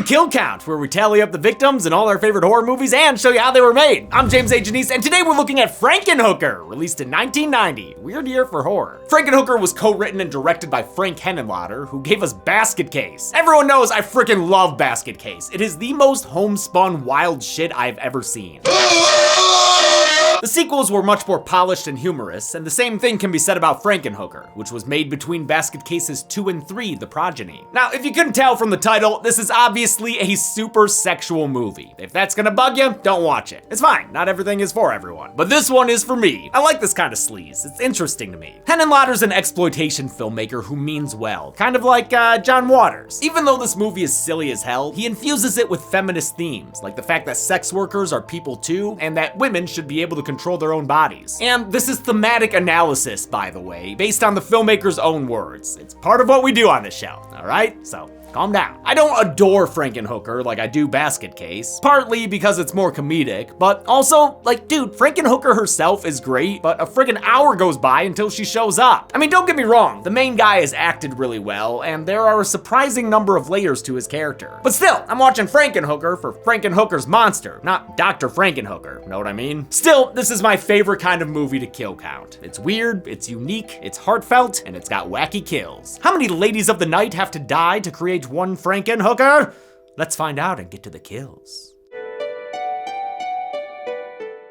the Kill Count, where we tally up the victims in all our favorite horror movies and show you how they were made. I'm James A. Janice, and today we're looking at Frankenhooker, released in 1990. Weird year for horror. Frankenhooker was co-written and directed by Frank Henenlotter, who gave us Basket Case. Everyone knows I freaking love Basket Case. It is the most homespun wild shit I've ever seen. The sequels were much more polished and humorous, and the same thing can be said about Frankenhooker, which was made between Basket Cases 2 and 3, The Progeny. Now, if you couldn't tell from the title, this is obviously a super sexual movie. If that's gonna bug you, don't watch it. It's fine, not everything is for everyone. But this one is for me. I like this kind of sleaze, it's interesting to me. Henenlotter's an exploitation filmmaker who means well, kind of like John Waters. Even though this movie is silly as hell, he infuses it with feminist themes, like the fact that sex workers are people too, and that women should be able to control their own bodies. And this is thematic analysis, by the way, based on the filmmaker's own words. It's part of what we do on this show, all right? So calm down. I don't adore Frankenhooker like I do Basket Case, partly because it's more comedic, but also, like, dude, Frankenhooker herself is great, but a friggin' hour goes by until she shows up. I mean, don't get me wrong, the main guy is acted really well, and there are a surprising number of layers to his character. But still, I'm watching Frankenhooker for Frankenhooker's monster, not Dr. Frankenhooker, know what I mean? Still, this is my favorite kind of movie to kill count. It's weird, it's unique, it's heartfelt, and it's got wacky kills. How many ladies of the night have to die to create one Frankenhooker? Let's find out and get to the kills.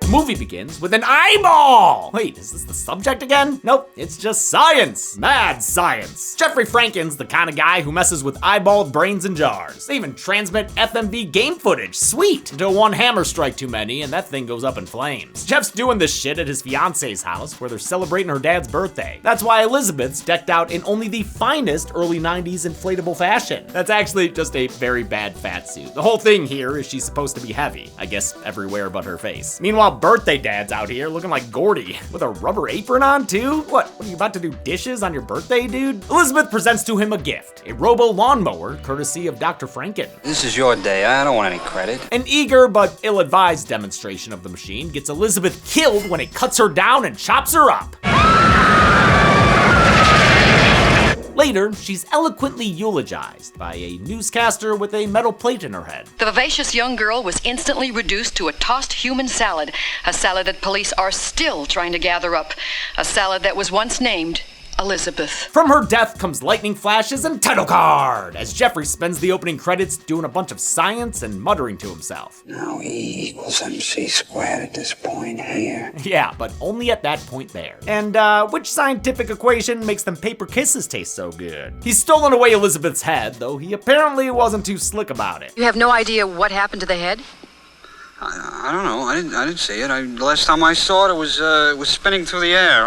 The movie begins with an eyeball! Wait, is this the subject again? Nope, it's just science. Mad science. Jeffrey Franken's the kind of guy who messes with eyeballed brains in jars. They even transmit FMV game footage, sweet, until one hammer strike too many and that thing goes up in flames. Jeff's doing this shit at his fiance's house where they're celebrating her dad's birthday. That's why Elizabeth's decked out in only the finest early 90s inflatable fashion. That's actually just a very bad fat suit. The whole thing here is she's supposed to be heavy, I guess everywhere but her face. Meanwhile, birthday dad's out here looking like Gordy with a rubber apron on too? What are you about to do dishes on your birthday, dude? Elizabeth presents to him a gift, a robo lawnmower courtesy of Dr. Franken. This is your day, I don't want any credit. An eager but ill-advised demonstration of the machine gets Elizabeth killed when it cuts her down and chops her up. Later, she's eloquently eulogized by a newscaster with a metal plate in her head. The vivacious young girl was instantly reduced to a tossed human salad, a salad that police are still trying to gather up, a salad that was once named Elizabeth. From her death comes lightning flashes and title card, as Jeffrey spends the opening credits doing a bunch of science and muttering to himself. Now E = MC squared at this point here. Yeah, but only at that point there. And which scientific equation makes them paper kisses taste so good? He's stolen away Elizabeth's head, though he apparently wasn't too slick about it. You have no idea what happened to the head? I don't know. I didn't see it. The last time I saw it, it was spinning through the air.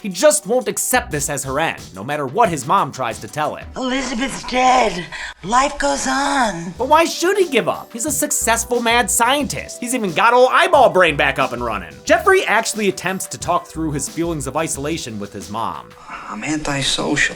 He just won't accept this as her end, no matter what his mom tries to tell him. Elizabeth's dead. Life goes on. But why should he give up? He's a successful mad scientist. He's even got old eyeball brain back up and running. Jeffrey actually attempts to talk through his feelings of isolation with his mom. I'm antisocial.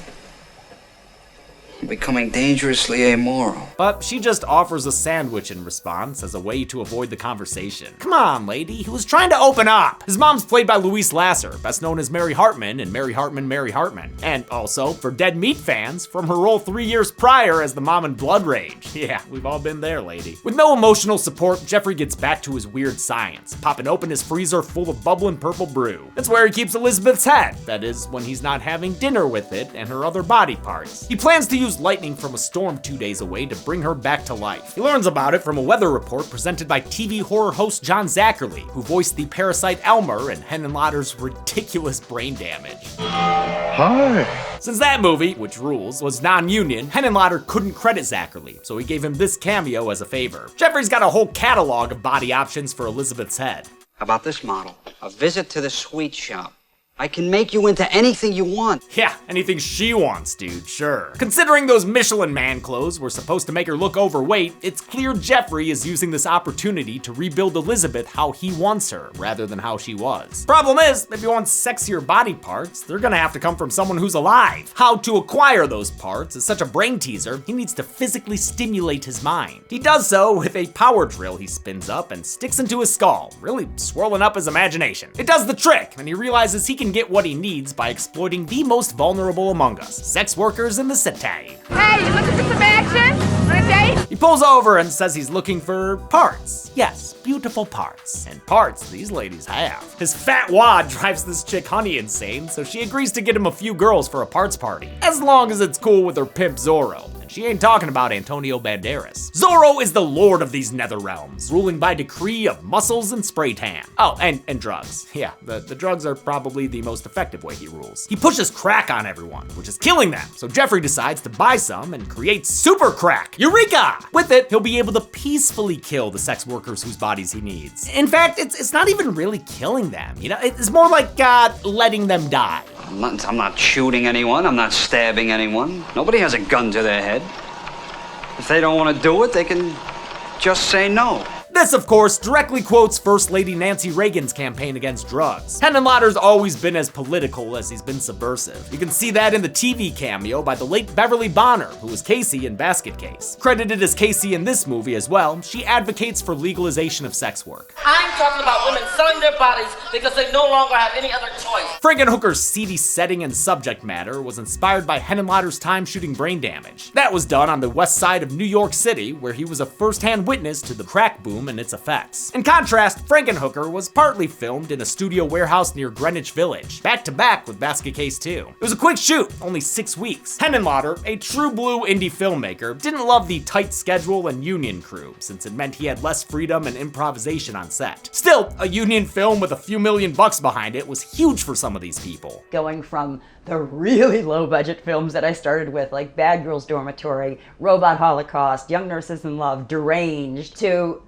I'm becoming dangerously amoral. But she just offers a sandwich in response as a way to avoid the conversation. Come on, lady, he was trying to open up. His mom's played by Louise Lasser, best known as Mary Hartman in Mary Hartman, Mary Hartman. And also, for Dead Meat fans, from her role 3 years prior as the mom in Blood Rage. Yeah, we've all been there, lady. With no emotional support, Jeffrey gets back to his weird science, popping open his freezer full of bubbling purple brew. That's where he keeps Elizabeth's head. That is, when he's not having dinner with it and her other body parts. He plans to use lightning from a storm 2 days away to bring her back to life. He learns about it from a weather report presented by TV horror host John Zachary, who voiced the parasite Elmer in Henenlotter's ridiculous brain damage. Hi. Since that movie, which rules, was non-union, Henenlotter couldn't credit Zachary, so he gave him this cameo as a favor. Jeffrey's got a whole catalog of body options for Elizabeth's head. How about this model? A visit to the sweet shop. I can make you into anything you want. Yeah, anything she wants, dude, sure. Considering those Michelin Man clothes were supposed to make her look overweight, it's clear Jeffrey is using this opportunity to rebuild Elizabeth how he wants her, rather than how she was. Problem is, if he wants sexier body parts, they're gonna have to come from someone who's alive. How to acquire those parts is such a brain teaser, he needs to physically stimulate his mind. He does so with a power drill he spins up and sticks into his skull, really swirling up his imagination. It does the trick, and he realizes he can can get what he needs by exploiting the most vulnerable among us, sex workers in the city. Hey, you looking for some action? On a date? He pulls over and says he's looking for parts. Yes, beautiful parts. And parts these ladies have. His fat wad drives this chick Honey insane, so she agrees to get him a few girls for a parts party, as long as it's cool with her pimp Zorro. She ain't talking about Antonio Banderas. Zorro is the lord of these nether realms, ruling by decree of muscles and spray tan. Oh, and drugs. Yeah, the drugs are probably the most effective way he rules. He pushes crack on everyone, which is killing them. So Jeffrey decides to buy some and create super crack. Eureka! With it, he'll be able to peacefully kill the sex workers whose bodies he needs. In fact, it's not even really killing them. You know, it's more like letting them die. I'm not shooting anyone. I'm not stabbing anyone. Nobody has a gun to their head. If they don't want to do it, they can just say no. This, of course, directly quotes First Lady Nancy Reagan's campaign against drugs. Henenlotter's always been as political as he's been subversive. You can see that in the TV cameo by the late Beverly Bonner, who was Casey in Basket Case. Credited as Casey in this movie as well, she advocates for legalization of sex work. I'm talking about women selling their bodies because they no longer have any other choice. Frankenhooker's seedy setting and subject matter was inspired by Henenlotter's time shooting Brain Damage. That was done on the west side of New York City, where he was a first-hand witness to the crack boom and its effects. In contrast, Frankenhooker was partly filmed in a studio warehouse near Greenwich Village, back-to-back with Basket Case 2. It was a quick shoot, only 6 weeks. Henenlotter, a true blue indie filmmaker, didn't love the tight schedule and union crew, since it meant he had less freedom and improvisation on set. Still, a union film with a few $1,000,000 behind it was huge for some of these people. Going from the really low-budget films that I started with, like Bad Girls Dormitory, Robot Holocaust, Young Nurses in Love, Deranged, to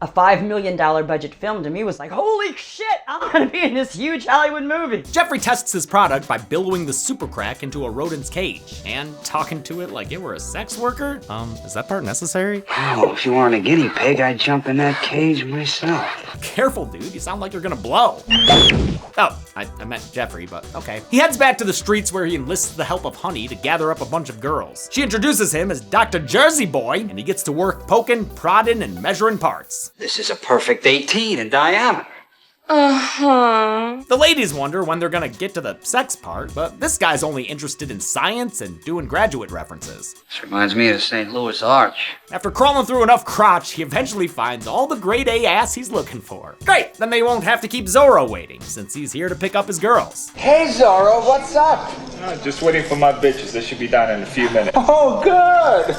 a $5 million budget film to me was like, holy shit, I'm gonna be in this huge Hollywood movie. Jeffrey tests his product by billowing the super crack into a rodent's cage and talking to it like it were a sex worker. Is that part necessary? Oh, if you weren't a guinea pig, I'd jump in that cage myself. Careful, dude, you sound like you're gonna blow. Oh, I meant Jeffrey, but okay. He heads back to the streets where he enlists the help of Honey to gather up a bunch of girls. She introduces him as Dr. Jersey Boy, and he gets to work poking, prodding, and measuring parts. This is a perfect 18 in diameter. The ladies wonder when they're gonna get to the sex part, but this guy's only interested in science and doing graduate references. This reminds me of St. Louis Arch. After crawling through enough crotch, he eventually finds all the grade A ass he's looking for. Great, then they won't have to keep Zorro waiting, since he's here to pick up his girls. Hey Zorro, what's up? Just waiting for my bitches. They should be down in a few minutes. Oh, good!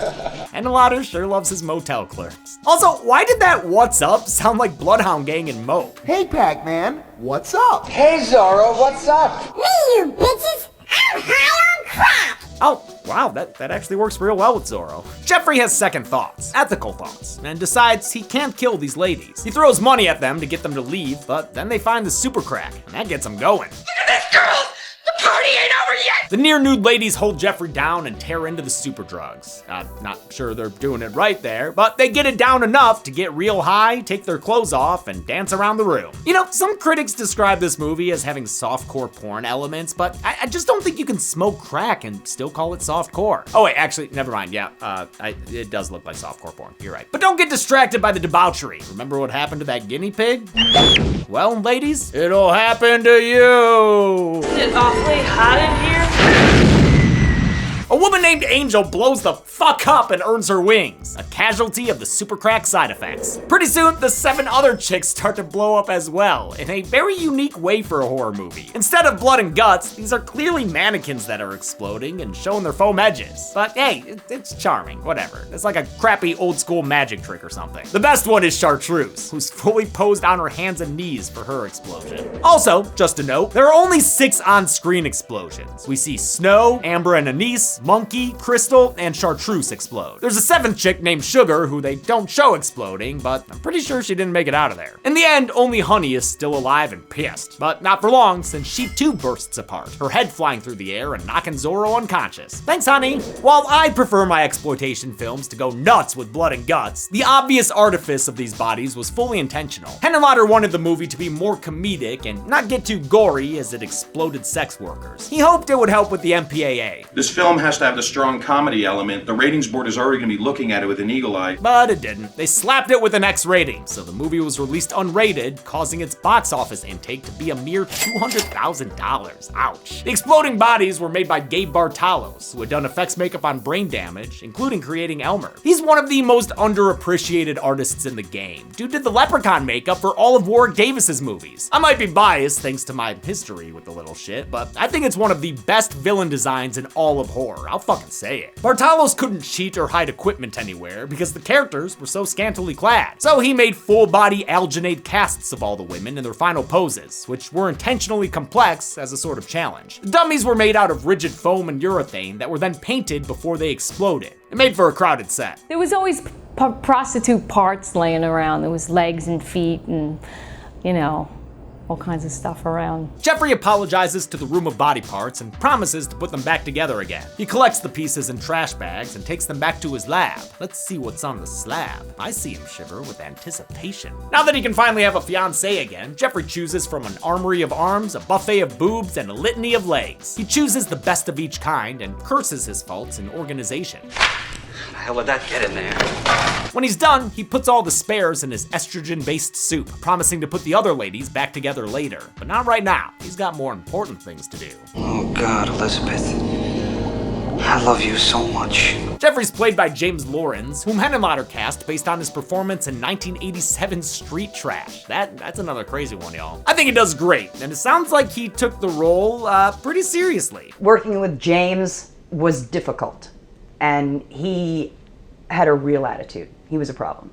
Henenlotter sure loves his motel clerks. Also, why did that "what's up" sound like Bloodhound Gang and Mope? Hey Pac-Man, what's up? Hey Zorro, what's up? Me, you bitches! I'm high on crack! Oh, wow, that actually works real well with Zorro. Jeffrey has second thoughts, ethical thoughts, and decides he can't kill these ladies. He throws money at them to get them to leave, but then they find the super crack, and that gets them going. Look at this, girls! The party ain't over yet! The near-nude ladies hold Jeffrey down and tear into the super drugs. Not sure they're doing it right there, but they get it down enough to get real high, take their clothes off, and dance around the room. You know, some critics describe this movie as having softcore porn elements, but I just don't think you can smoke crack and still call it softcore. Oh wait, actually, never mind, yeah, it does look like softcore porn, you're right. But don't get distracted by the debauchery. Remember what happened to that guinea pig? Well, ladies, it'll happen to you. It's awfully hot in here. A woman named Angel blows the fuck up and earns her wings, a casualty of the super crack side effects. Pretty soon, the 7 other chicks start to blow up as well, in a very unique way for a horror movie. Instead of blood and guts, these are clearly mannequins that are exploding and showing their foam edges. But hey, it's charming, whatever. It's like a crappy old school magic trick or something. The best one is Chartreuse, who's fully posed on her hands and knees for her explosion. Also, just a note, there are only 6 on-screen explosions. We see Snow, Amber and Anise, Monkey, Crystal, and Chartreuse explode. There's a 7th chick named Sugar who they don't show exploding, but I'm pretty sure she didn't make it out of there. In the end, only Honey is still alive and pissed, but not for long since she too bursts apart, her head flying through the air and knocking Zorro unconscious. Thanks, Honey. While I prefer my exploitation films to go nuts with blood and guts, the obvious artifice of these bodies was fully intentional. Henenlotter wanted the movie to be more comedic and not get too gory as it exploded sex workers. He hoped it would help with the MPAA. This film has to have the strong comedy element, the ratings board is already going to be looking at it with an eagle eye. But it didn't. They slapped it with an X rating, so the movie was released unrated, causing its box office intake to be a mere $200,000. Ouch. The exploding bodies were made by Gabe Bartalos, who had done effects makeup on Brain Damage, including creating Elmer. He's one of the most underappreciated artists in the game. Dude did the Leprechaun makeup for all of Warwick Davis's movies. I might be biased thanks to my history with the little shit, but I think it's one of the best villain designs in all of horror. I'll fucking say it. Bartalos couldn't cheat or hide equipment anywhere because the characters were so scantily clad. So he made full-body alginate casts of all the women in their final poses, which were intentionally complex as a sort of challenge. The dummies were made out of rigid foam and urethane that were then painted before they exploded. It made for a crowded set. There was always prostitute parts laying around. There was legs and feet and, you know, all kinds of stuff around. Jeffrey apologizes to the room of body parts and promises to put them back together again. He collects the pieces in trash bags and takes them back to his lab. Let's see what's on the slab. I see him shiver with anticipation. Now that he can finally have a fiancée again, Jeffrey chooses from an armory of arms, a buffet of boobs, and a litany of legs. He chooses the best of each kind and curses his faults in organization. How the hell did that get in there? When he's done, he puts all the spares in his estrogen-based soup, promising to put the other ladies back together later. But not right now. He's got more important things to do. Oh God, Elizabeth. I love you so much. Jeffrey's played by James Lawrence, whom Henenlotter cast based on his performance in 1987's Street Trash. That's another crazy one, y'all. I think he does great, and it sounds like he took the role pretty seriously. Working with James was difficult, and he had a real attitude. He was a problem.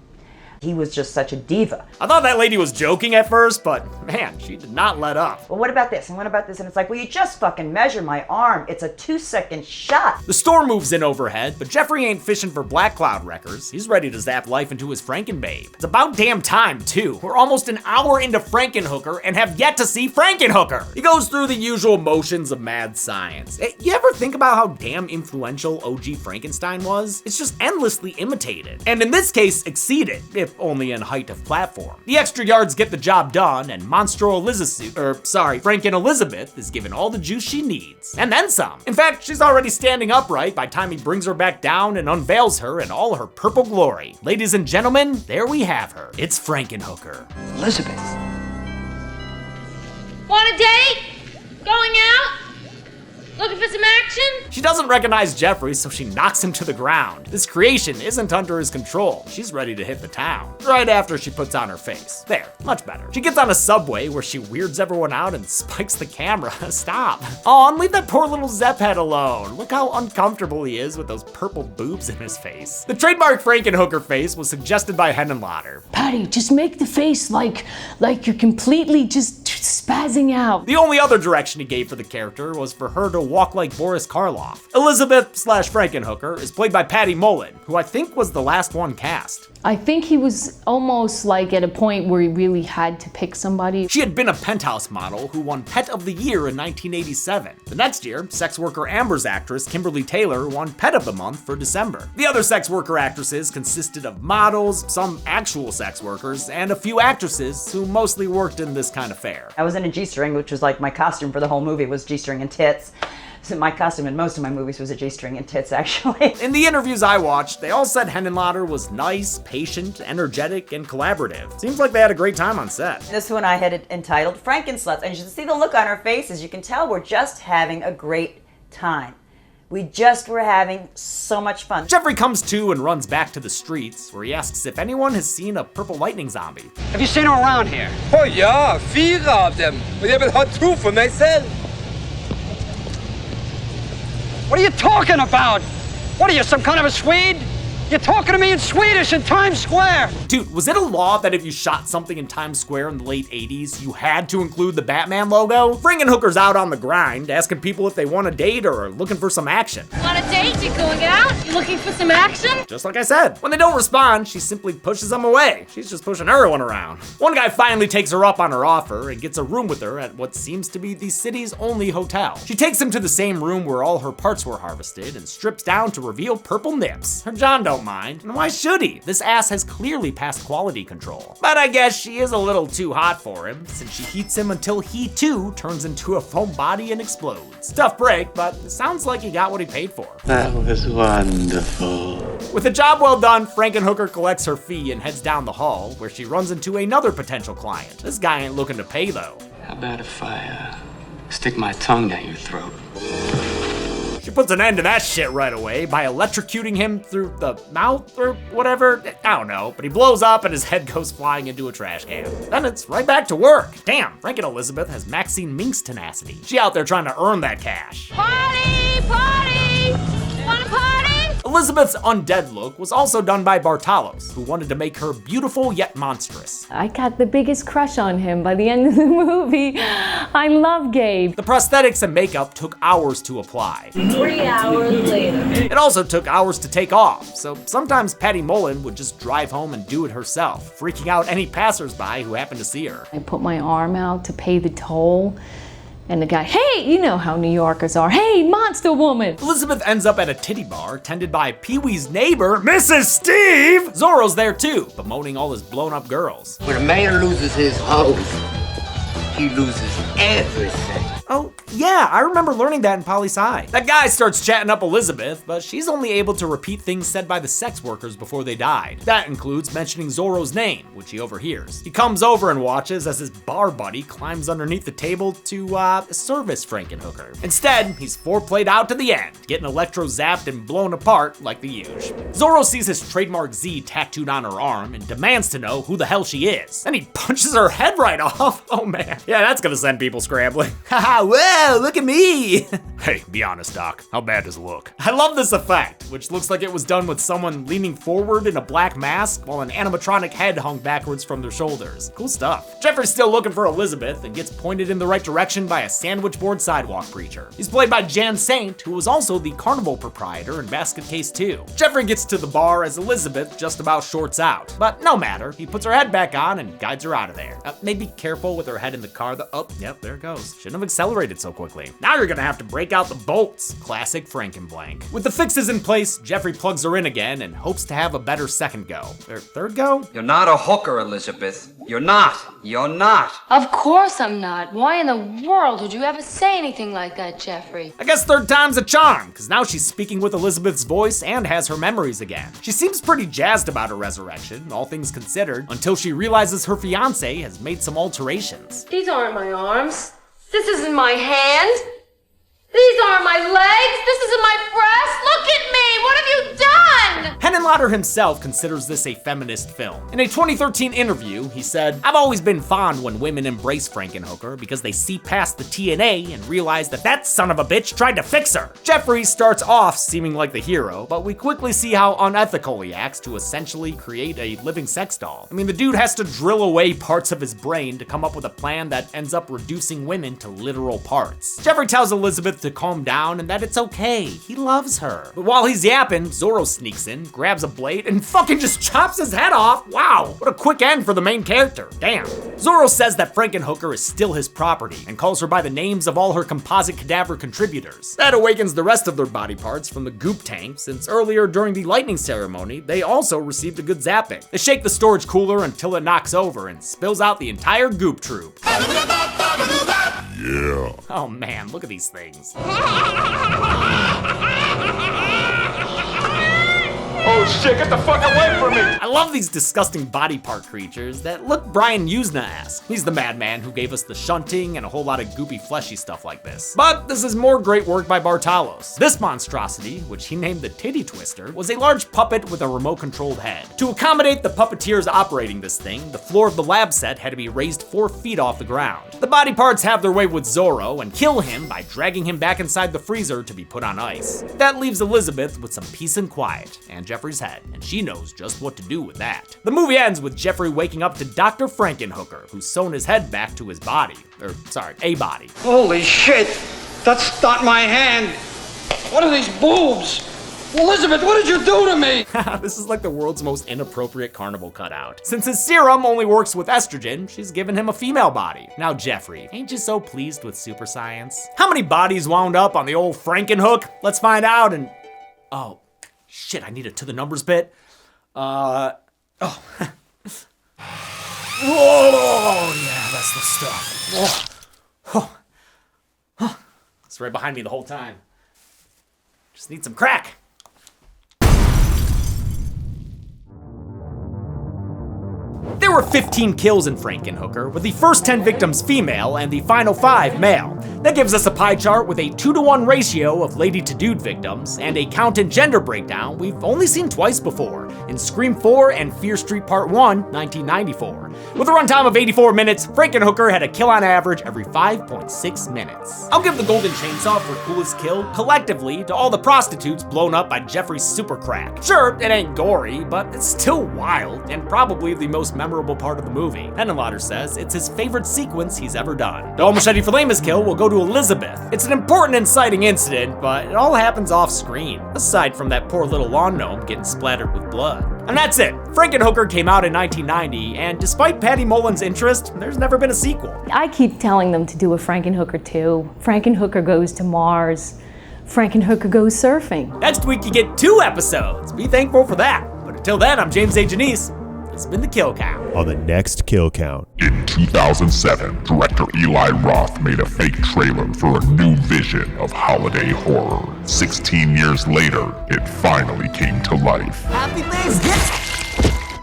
He was just such a diva. I thought that lady was joking at first, but man, she did not let up. Well, what about this? And what about this? And it's like, well, you just fucking measure my arm. It's a 2-second shot. The storm moves in overhead, but Jeffrey ain't fishing for Black Cloud wreckers. He's ready to zap life into his Frankenbabe. It's about damn time, too. We're almost an hour into Frankenhooker and have yet to see Frankenhooker. He goes through the usual motions of mad science. You ever think about how damn influential OG Frankenstein was? It's just endlessly imitated. And in this case, exceeded, if only in height of platform. The extra yards get the job done, and Franken Elizabeth is given all the juice she needs. And then some. In fact, she's already standing upright by the time he brings her back down and unveils her in all her purple glory. Ladies and gentlemen, there we have her. It's Frankenhooker. Elizabeth. Want a date? Going out? Looking for some action? She doesn't recognize Jeffrey, so she knocks him to the ground. This creation isn't under his control. She's ready to hit the town. Right after she puts on her face. There, much better. She gets on a subway where she weirds everyone out and spikes the camera. Stop. Aw, and leave that poor little Zepp head alone. Look how uncomfortable he is with those purple boobs in his face. The trademark Frankenhooker face was suggested by Henenlotter. Patty, just make the face like you're completely just spazzing out. The only other direction he gave for the character was for her to walk like Boris Karloff. Elizabeth/Frankenhooker is played by Patty Mullen, who I think was the last one cast. I think he was almost like at a point where he really had to pick somebody. She had been a Penthouse model who won Pet of the Year in 1987. The next year, sex worker Amber's actress Kimberly Taylor won Pet of the Month for December. The other sex worker actresses consisted of models, some actual sex workers, and a few actresses who mostly worked in this kind of fare. I was in a G-string, which was like my costume for the whole movie was G-string and tits. So my costume in most of my movies was a G-string and tits, actually. In the interviews I watched, they all said Henenlotter was nice, patient, energetic, and collaborative. Seems like they had a great time on set. This one I had it entitled Frankensluts, and you should see the look on our faces. You can tell we're just having a great time. We just were having so much fun. Jeffrey comes to and runs back to the streets, where he asks if anyone has seen a purple lightning zombie. Have you seen her around here? Oh yeah, 4 of them. We have had 2 for myself. What are you talking about? What are you, some kind of a Swede? You're talking to me in Swedish in Times Square. Dude, was it a law that if you shot something in Times Square in the late 80s, you had to include the Batman logo? Frankenhooker's out on the grind, asking people if they want a date or are looking for some action. Want a date? You going out? You looking for some action? Just like I said. When they don't respond, she simply pushes them away. She's just pushing everyone around. One guy finally takes her up on her offer and gets a room with her at what seems to be the city's only hotel. She takes him to the same room where all her parts were harvested and strips down to reveal purple nips. Her John don't don't mind. And why should he? This ass has clearly passed quality control. But I guess she is a little too hot for him, since she heats him until he too turns into a foam body and explodes. Tough break, but it sounds like he got what he paid for. That was wonderful. With a job well done, Frankenhooker collects her fee and heads down the hall, where she runs into another potential client. This guy ain't looking to pay though. How about if I stick my tongue down your throat? She puts an end to that shit right away by electrocuting him through the mouth or whatever. I don't know, but he blows up and his head goes flying into a trash can. Then it's right back to work. Damn, Franken Elizabeth has Maxine Mink's tenacity. She out there trying to earn that cash. Party! Party! Wanna party? Elizabeth's undead look was also done by Bartalos, who wanted to make her beautiful yet monstrous. I got the biggest crush on him by the end of the movie. I love Gabe. The prosthetics and makeup took hours to apply. 3 hours later. It also took hours to take off, so sometimes Patty Mullen would just drive home and do it herself, freaking out any passersby who happened to see her. I put my arm out to pay the toll. And the guy, hey, you know how New Yorkers are. Hey, monster woman. Elizabeth ends up at a titty bar tended by Pee-wee's neighbor, Mrs. Steve. Zorro's there too, bemoaning all his blown up girls. When a man loses his hose, he loses everything. Oh, yeah, I remember learning that in poli-sci. That guy starts chatting up Elizabeth, but she's only able to repeat things said by the sex workers before they died. That includes mentioning Zorro's name, which he overhears. He comes over and watches as his bar buddy climbs underneath the table to, service Frankenhooker. Instead, he's foreplayed out to the end, getting electro-zapped and blown apart like the usual. Zorro sees his trademark Z tattooed on her arm and demands to know who the hell she is. Then he punches her head right off. Oh man. Yeah, that's gonna send people scrambling. Haha, whoa, look at me. Hey, be honest, Doc. How bad does it look? I love this effect, which looks like it was done with someone leaning forward in a black mask while an animatronic head hung backwards from their shoulders. Cool stuff. Jeffrey's still looking for Elizabeth and gets pointed in the right direction by a sandwich board sidewalk preacher. He's played by Jan Saint, who was also the carnival proprietor in Basket Case 2. Jeffrey gets to the bar as Elizabeth just about shorts out, but no matter, he puts her head back on and guides her out of there. Maybe careful with her head in the car. Oh, yep, there it goes. Shouldn't have accelerated so quickly. Now you're gonna have to break out the bolts. Classic Frankenblank. With the fixes in place, Jeffrey plugs her in again and hopes to have a better second go. Or third go? You're not a hooker, Elizabeth. You're not. You're not. Of course I'm not. Why in the world would you ever say anything like that, Jeffrey? I guess third time's a charm, because now she's speaking with Elizabeth's voice and has her memories again. She seems pretty jazzed about her resurrection, all things considered, until she realizes her fiance has made some alterations. These aren't my arms. This isn't my hand. These aren't my legs. This isn't my breast. Look at me. What have you done? Henenlotter himself considers this a feminist film. In a 2013 interview, he said, "I've always been fond when women embrace Frankenhooker because they see past the TNA and realize that son of a bitch tried to fix her." Jeffrey starts off seeming like the hero, but we quickly see how unethical he acts to essentially create a living sex doll. I mean, the dude has to drill away parts of his brain to come up with a plan that ends up reducing women to literal parts. Jeffrey tells Elizabeth to calm down and that it's okay. He loves her. But while he's yapping, Zorro sneaks in, grabs a blade, and fucking just chops his head off. Wow, what a quick end for the main character. Damn. Zorro says that Frankenhooker is still his property and calls her by the names of all her composite cadaver contributors. That awakens the rest of their body parts from the goop tank, since earlier during the lightning ceremony, they also received a good zapping. They shake the storage cooler until it knocks over and spills out the entire goop troop. Yeah. Oh man, look at these things. Oh shit, get the fuck away from me! I love these disgusting body part creatures that look Brian Usna-esque. He's the madman who gave us the shunting and a whole lot of goopy fleshy stuff like this. But this is more great work by Bartalos. This monstrosity, which he named the Titty Twister, was a large puppet with a remote-controlled head. To accommodate the puppeteers operating this thing, the floor of the lab set had to be raised 4 feet off the ground. The body parts have their way with Zorro and kill him by dragging him back inside the freezer to be put on ice. That leaves Elizabeth with some peace and quiet, and Jeffrey's head, and she knows just what to do with that. The movie ends with Jeffrey waking up to Dr. Frankenhooker, who's sewn his head back to his body. A body. Holy shit! That's not my hand! What are these boobs? Elizabeth, what did you do to me? This is like the world's most inappropriate carnival cutout. Since his serum only works with estrogen, she's given him a female body. Now Jeffrey, ain't you so pleased with super science? How many bodies wound up on the old Frankenhook? Let's find out and... oh. Shit, I need a to the numbers bit. Oh. Oh, yeah, that's the stuff. Oh. It's right behind me the whole time. Just need some crack. There were 15 kills in Frankenhooker, with the first 10 victims female and the final 5 male. That gives us a pie chart with a 2-to-1 ratio of lady to dude victims, and a count and gender breakdown we've only seen twice before, in Scream 4 and Fear Street Part 1, 1994. With a runtime of 84 minutes, Frankenhooker had a kill on average every 5.6 minutes. I'll give the Golden Chainsaw for coolest kill, collectively, to all the prostitutes blown up by Jeffrey's super crack. Sure, it ain't gory, but it's still wild, and probably the most memorable part of the movie. Henenlotter says it's his favorite sequence he's ever done. The All Machete for lamest kill will go to Elizabeth. It's an important inciting incident, but it all happens off screen, aside from that poor little lawn gnome getting splattered with blood. And that's it. Frankenhooker came out in 1990, and despite Patty Mullen's interest, there's never been a sequel. I keep telling them to do a Frankenhooker 2. Frankenhooker goes to Mars. Frankenhooker goes surfing. Next week you get 2 episodes. Be thankful for that. But until then, I'm James A. Janice. It's been the Kill Count. On the next Kill Count. In 2007, director Eli Roth made a fake trailer for a new vision of holiday horror. 16 years later, it finally came to life. Happy Thanksgiving!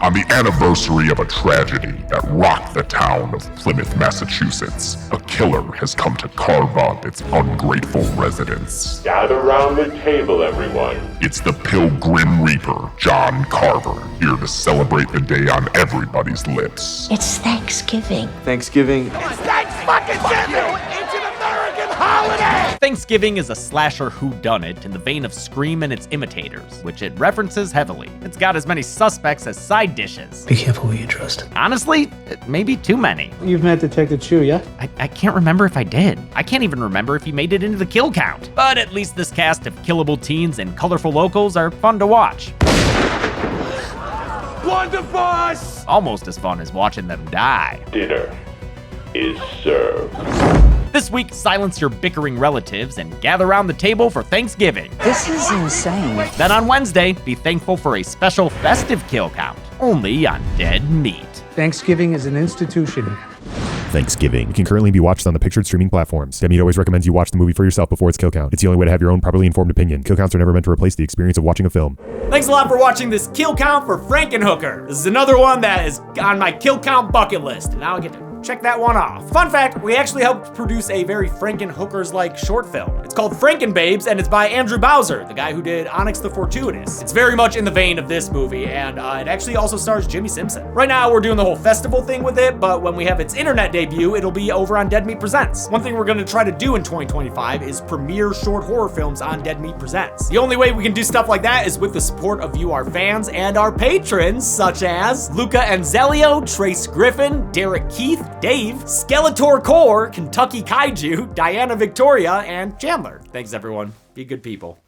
On the anniversary of a tragedy that rocked the town of Plymouth, Massachusetts, a killer has come to carve up its ungrateful residents. Gather round the table, everyone. It's the Pilgrim Reaper, John Carver, here to celebrate the day on everybody's lips. It's Thanksgiving. Thanksgiving. It's Thanksgiving! It's an American holiday! Thanksgiving is a slasher whodunit in the vein of Scream and its imitators, which it references heavily. It's got as many suspects as side dishes. Be careful who you trust. Honestly, maybe too many. You've met Detective Chu, yeah? I can't remember if I did. I can't even remember if he made it into the kill count. But at least this cast of killable teens and colorful locals are fun to watch. Wonderful! Almost as fun as watching them die. Dinner is served. This week, silence your bickering relatives and gather around the table for Thanksgiving. This is insane. Then on Wednesday, be thankful for a special festive kill count, only on Dead Meat. Thanksgiving is an institution. Thanksgiving. It can currently be watched on the pictured streaming platforms. Dead Meat always recommends you watch the movie for yourself before its kill count. It's the only way to have your own properly informed opinion. Kill counts are never meant to replace the experience of watching a film. Thanks a lot for watching this kill count for Frankenhooker. This is another one that is on my kill count bucket list. Now I get to check that one off. Fun fact, we actually helped produce a very Frankenhookers-like short film. It's called Frankenbabes, and it's by Andrew Bowser, the guy who did Onyx the Fortuitous. It's very much in the vein of this movie, and it actually also stars Jimmy Simpson. Right now, we're doing the whole festival thing with it, but when we have its internet debut, it'll be over on Dead Meat Presents. One thing we're gonna try to do in 2025 is premiere short horror films on Dead Meat Presents. The only way we can do stuff like that is with the support of you, our fans, and our patrons, such as Luca Anzelio, Trace Griffin, Derek Keith, Dave, Skeletor Core, Kentucky Kaiju, Diana Victoria, and Chandler. Thanks everyone. Be good people.